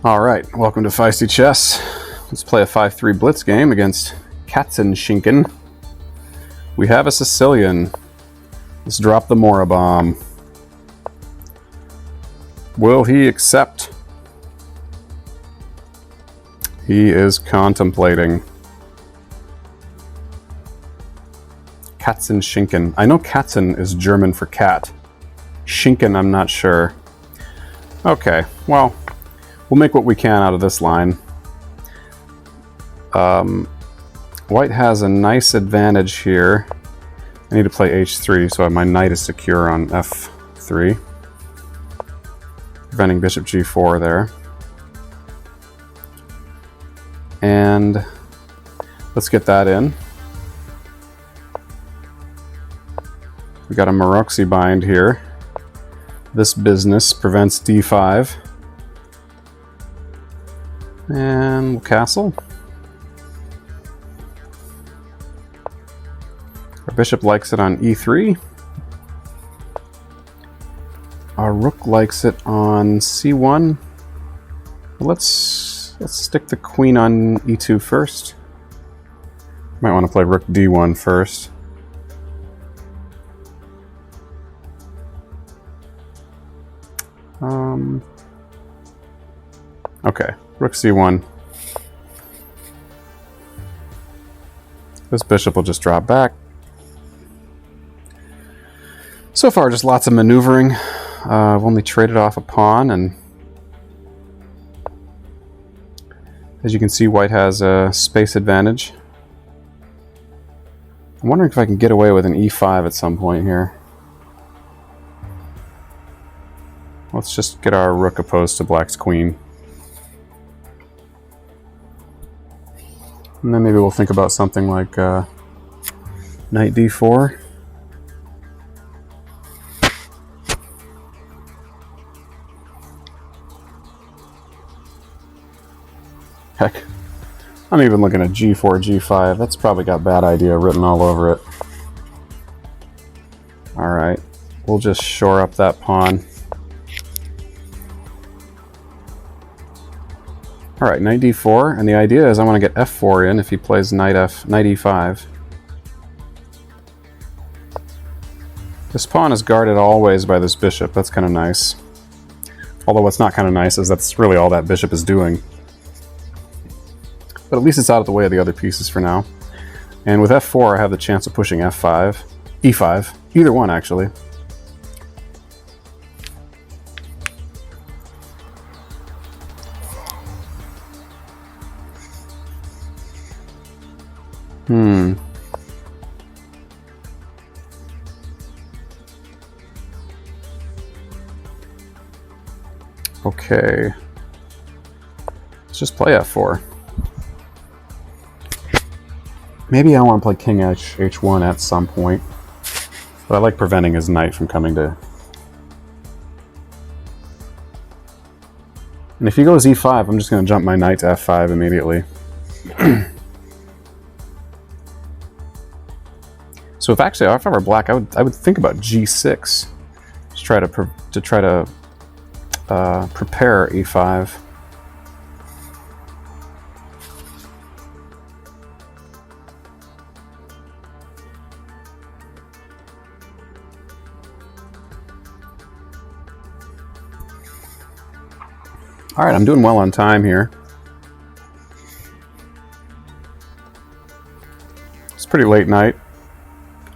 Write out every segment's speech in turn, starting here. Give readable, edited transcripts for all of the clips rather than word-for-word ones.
Alright, welcome to Feisty Chess. Let's play a 5-3 Blitz game against Katzenschinken. We have a Sicilian. Let's drop the Morra bomb. Will he accept? He is contemplating. Katzenschinken. I know Katzen is German for cat. Schinken, I'm not sure. Okay, well, we'll make what we can out of this line. White has a nice advantage here. I need to play h3, so my knight is secure on f3. Preventing bishop g4 there. And let's get that in. We got a Maroczy bind here. This business prevents d5. And we'll castle. Our bishop likes it on e3. Our rook likes it on c1. Let's stick the queen on e2 first. Might want to play rook d1 first. Okay, rook c1. This bishop will just drop back. So far, just lots of maneuvering. I've only traded off a pawn, and as you can see, white has a space advantage. I'm wondering if I can get away with an e5 at some point here. Let's just get our rook opposed to black's queen. And then maybe we'll think about something like knight d4. Heck, I'm even looking at g4, g5. That's probably got bad idea written all over it. Alright, we'll just shore up that pawn. Alright, knight d4, and the idea is I want to get f4 in if he plays knight e5. This pawn is guarded always by this bishop. That's kind of nice. Although what's not kind of nice is that's really all that bishop is doing. But at least it's out of the way of the other pieces for now. And with f4, I have the chance of pushing f5, e5, either one actually. Okay. Let's just play f4. Maybe I want to play king h1 at some point. But I like preventing his knight from coming to... And if he goes e5, I'm just going to jump my knight to f5 immediately. So if I were black, I would think about g6 to try to prepare e5. All right, I'm doing well on time here. It's a pretty late night.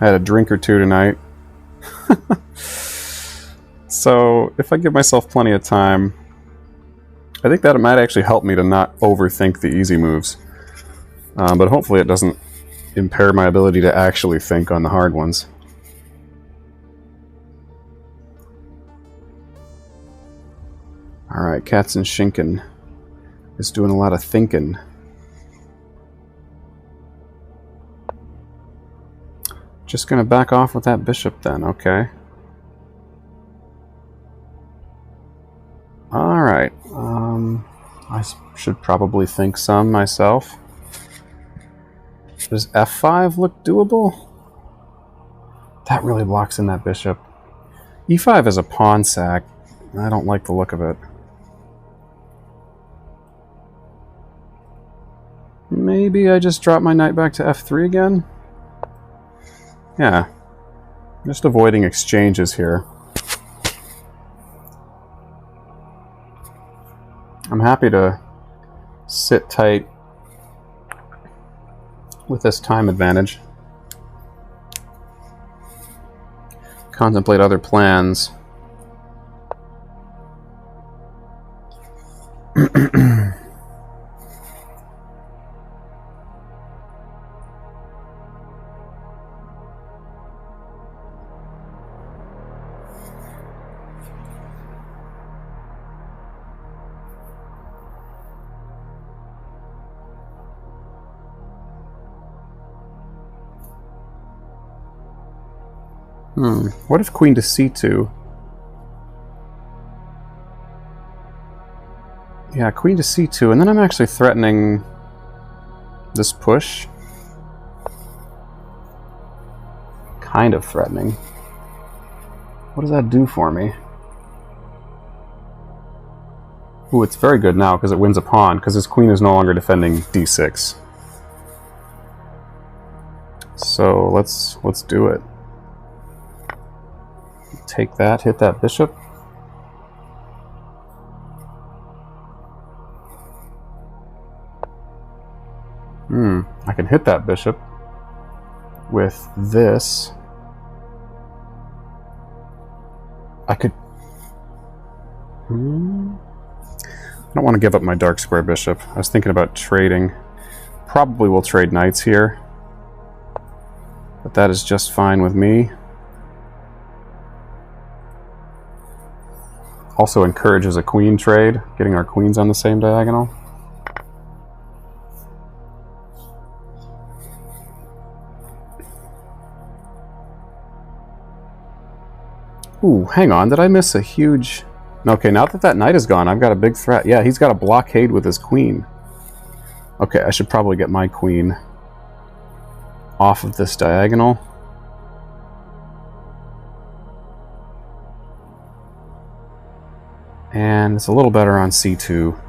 I had a drink or two tonight. So if I give myself plenty of time, I think that it might actually help me to not overthink the easy moves. But hopefully it doesn't impair my ability to actually think on the hard ones. Alright, Katzenschinken is doing a lot of thinking. Just gonna back off with that bishop then, okay. Alright, I should probably think some myself. Does f5 look doable? That really blocks in that bishop. e5 is a pawn sack. I don't like the look of it. Maybe I just drop my knight back to f3 again? Yeah. Just avoiding exchanges here. I'm happy to sit tight with this time advantage. Contemplate other plans. What if queen to c2? Yeah, queen to c2, and then I'm actually threatening this push. Kind of threatening. What does that do for me? Ooh, it's very good now because it wins a pawn, because his queen is no longer defending d6. So let's do it. Take that, hit that bishop. I can hit that bishop with this. I could... I don't want to give up my dark square bishop. I was thinking about trading. Probably will trade knights here, but that is just fine with me. Also encourages a queen trade, getting our queens on the same diagonal. Ooh, hang on, did I miss a huge... Okay, now that that knight is gone, I've got a big threat. Yeah, he's got a blockade with his queen. Okay, I should probably get my queen off of this diagonal. And it's a little better on c2.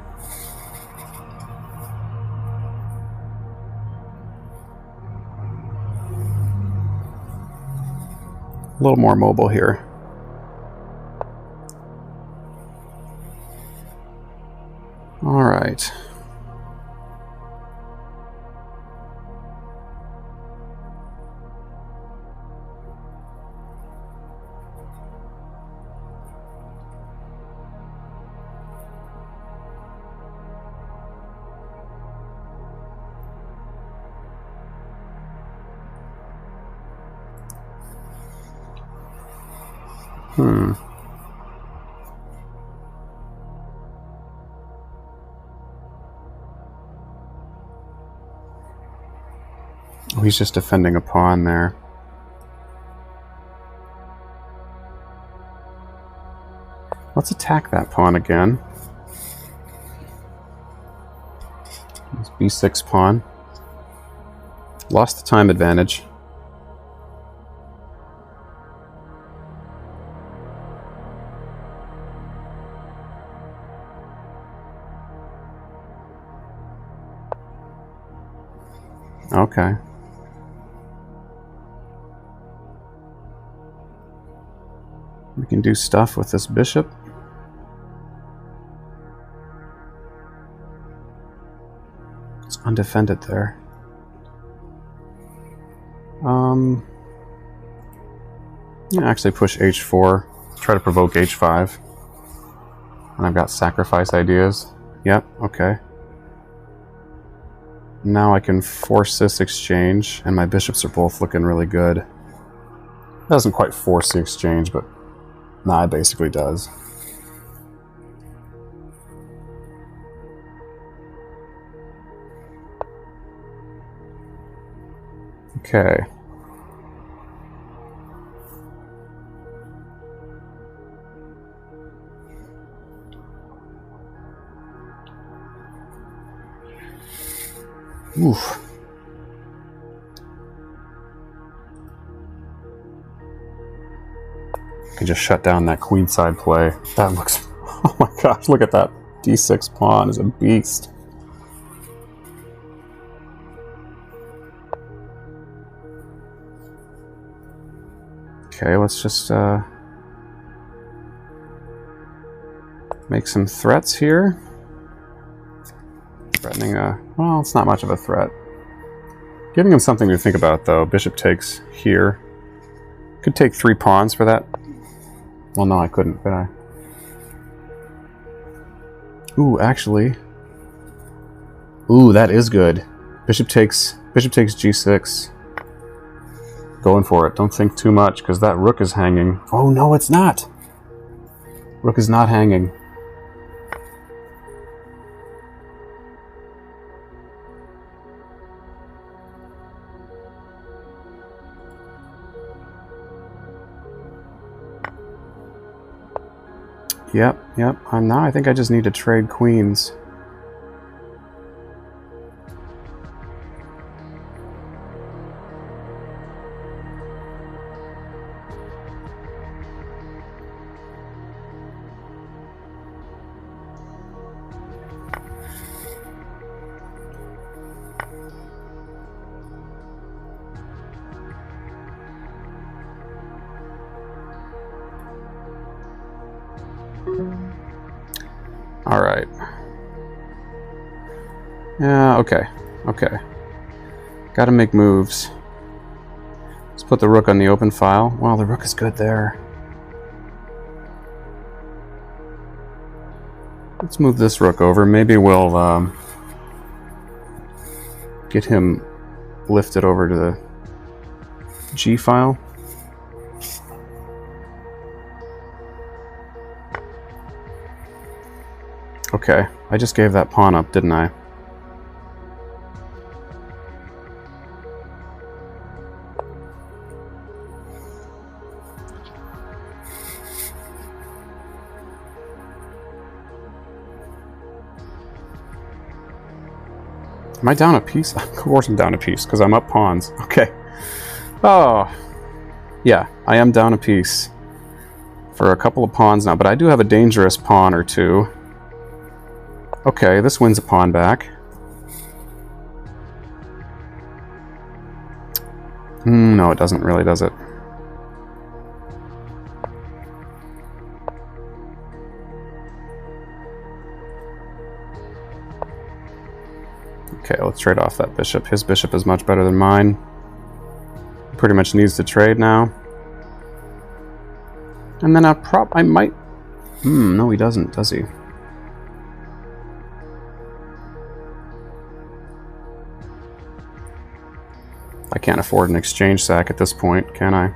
A little more mobile here. All right. Oh, he's just defending a pawn there. Let's attack that pawn again. This b6 pawn. Lost the time advantage. Okay. We can do stuff with this bishop. It's undefended there. Yeah, actually push h4. Try to provoke h5. And I've got sacrifice ideas. Yep, okay. Now I can force this exchange, and my bishops are both looking really good. It doesn't quite force the exchange, but nah, it basically does. Okay. Oof. I just shut down that queenside play. That looks... Oh my gosh, look at that. D6 pawn is a beast. Okay, let's just make some threats here. Threatening well, it's not much of a threat. Giving him something to think about, though. Bishop takes here. Could take 3 pawns for that. Well, no, I couldn't, could I? Ooh, actually. Ooh, that is good. Bishop takes g6. Going for it. Don't think too much, because that rook is hanging. Oh, no, it's not! Rook is not hanging. Yep. Now I think I just need to trade queens. Alright. Yeah, okay. Gotta make moves. Let's put the rook on the open file. Wow, the rook is good there. Let's move this rook over. Maybe we'll get him lifted over to the G file. Okay, I just gave that pawn up, didn't I? Am I down a piece? Of course I'm down a piece, because I'm up pawns. Okay. Oh. Yeah, I am down a piece for a couple of pawns now, but I do have a dangerous pawn or two. Okay, this wins a pawn back. No, it doesn't really, does it? Okay, let's trade off that bishop. His bishop is much better than mine. Pretty much needs to trade now. And then I might... no he doesn't, does he? I can't afford an exchange sack at this point, can I?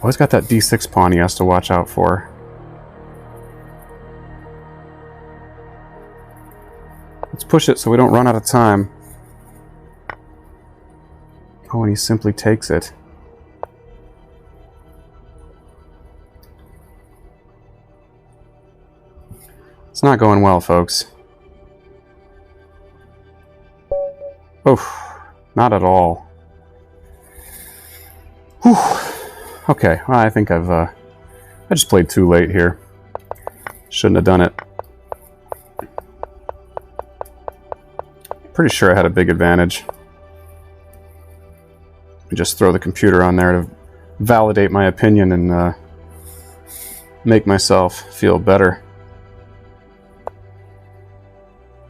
Always got that d6 pawn he has to watch out for. Let's push it so we don't run out of time. Oh, and he simply takes it. It's not going well, folks. Oof, not at all. Whew. Okay, well, I think I just played too late here. Shouldn't have done it. Pretty sure I had a big advantage. I just throw the computer on there to validate my opinion and make myself feel better.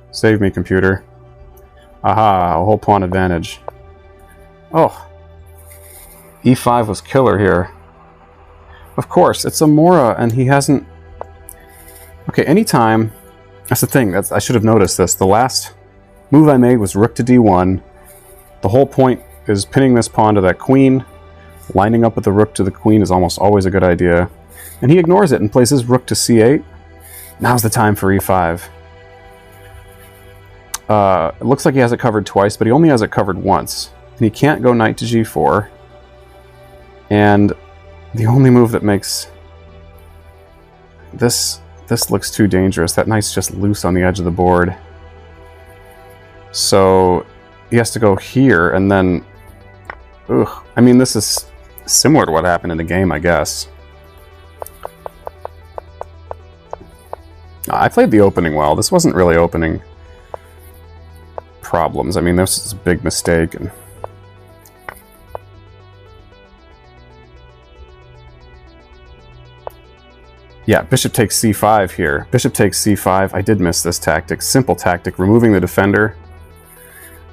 Save me, computer. Aha, a whole pawn advantage. Oh. E5 was killer here. Of course, it's a Morra, and he hasn't... Okay, anytime... That's the thing, I should have noticed this. The last move I made was rook to d1. The whole point is pinning this pawn to that queen. Lining up with the rook to the queen is almost always a good idea. And he ignores it and plays his rook to c8. Now's the time for e5. It looks like he has it covered twice, but he only has it covered once. And he can't go knight to g4. And the only move that makes this looks too dangerous. That knight's just loose on the edge of the board. So he has to go here, and then Ugh. I mean, this is similar to what happened in the game, I guess. I played the opening well. This wasn't really opening problems. I mean, this is a big mistake. And yeah, bishop takes c5 here. Bishop takes c5. I did miss this tactic. Simple tactic, removing the defender.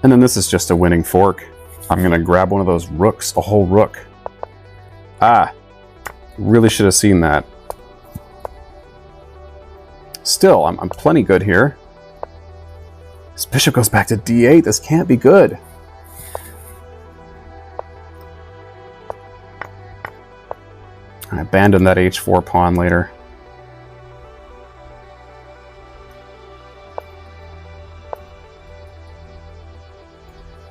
And then this is just a winning fork. I'm going to grab one of those rooks, a whole rook. Ah, really should have seen that. Still, I'm plenty good here. This bishop goes back to d8. This can't be good. I abandon that h4 pawn later.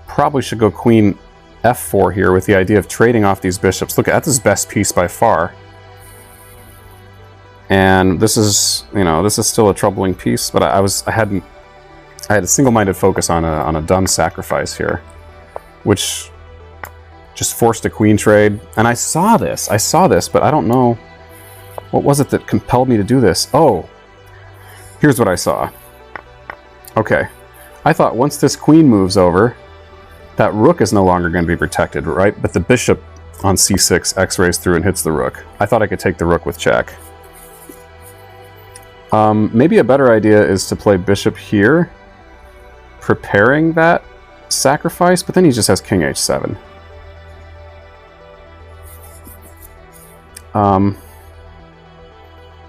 Probably should go queen f4 here with the idea of trading off these bishops. Look, that's his best piece by far. And this is, you know, this is still a troubling piece, but I had a single-minded focus on a dumb sacrifice here, which just forced a queen trade. And I saw this, but I don't know what was it that compelled me to do this. Oh, here's what I saw. Okay, I thought once this queen moves over, that rook is no longer going to be protected, right? But the bishop on c6 x-rays through and hits the rook. I thought I could take the rook with check. Maybe a better idea is to play bishop here, preparing that sacrifice, but then he just has king h7.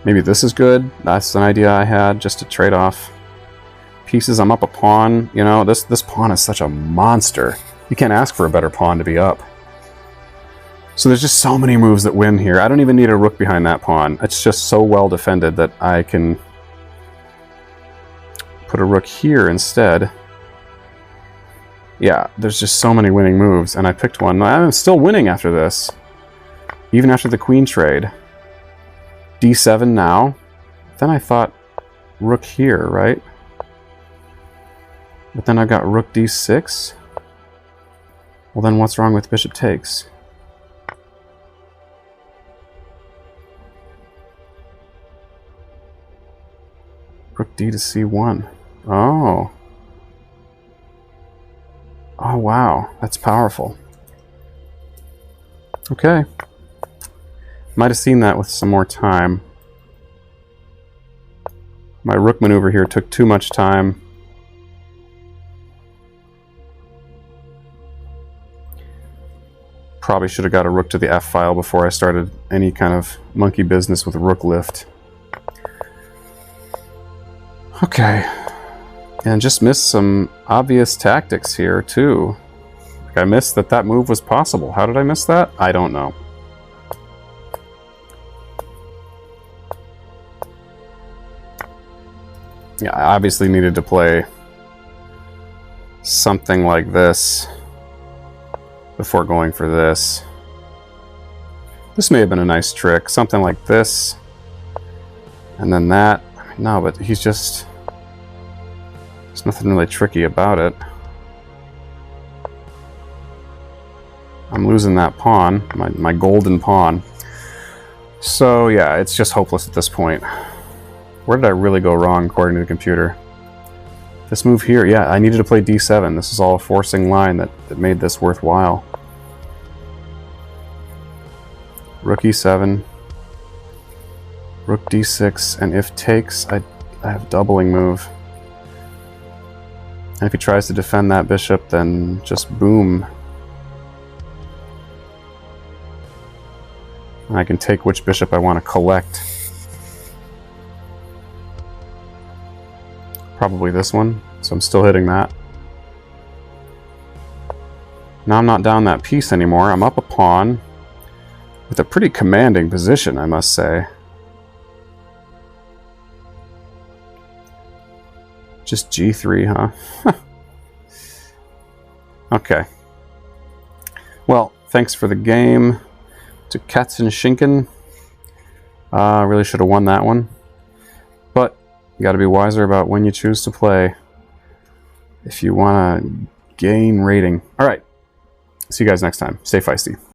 Maybe this is good. That's an idea I had, just to trade off pieces. I'm up a pawn. You know, this pawn is such a monster. You can't ask for a better pawn to be up. So there's just so many moves that win here. I don't even need a rook behind that pawn. It's just so well defended that I can put a rook here instead. Yeah, there's just so many winning moves, and I picked one. I'm still winning after this, even after the queen trade. d7 now. Then I thought rook here, right? But then I got rook d6. Well, then what's wrong with bishop takes? Rook d to c1. Oh. Oh, wow. That's powerful. Okay. Might have seen that with some more time. My rook maneuver here took too much time. Probably should have got a rook to the f-file before I started any kind of monkey business with rook lift. Okay. And just missed some obvious tactics here, too. Like I missed that move was possible. How did I miss that? I don't know. Yeah, I obviously needed to play something like this before going for this. This may have been a nice trick. Something like this. And then that. No, but he's just... There's nothing really tricky about it. I'm losing that pawn, my golden pawn. So yeah, it's just hopeless at this point. Where did I really go wrong according to the computer? This move here, yeah, I needed to play d7. This is all a forcing line that made this worthwhile. Rook e7, rook d6, and if takes, I have doubling move. And if he tries to defend that bishop, then just boom. And I can take which bishop I want to collect. Probably this one, so I'm still hitting that. Now I'm not down that piece anymore. I'm up a pawn with a pretty commanding position, I must say. Just g3, huh? Okay. Well, thanks for the game to Katzenschinken. I really should have won that one. But you got to be wiser about when you choose to play if you want to gain rating. All right. See you guys next time. Stay feisty.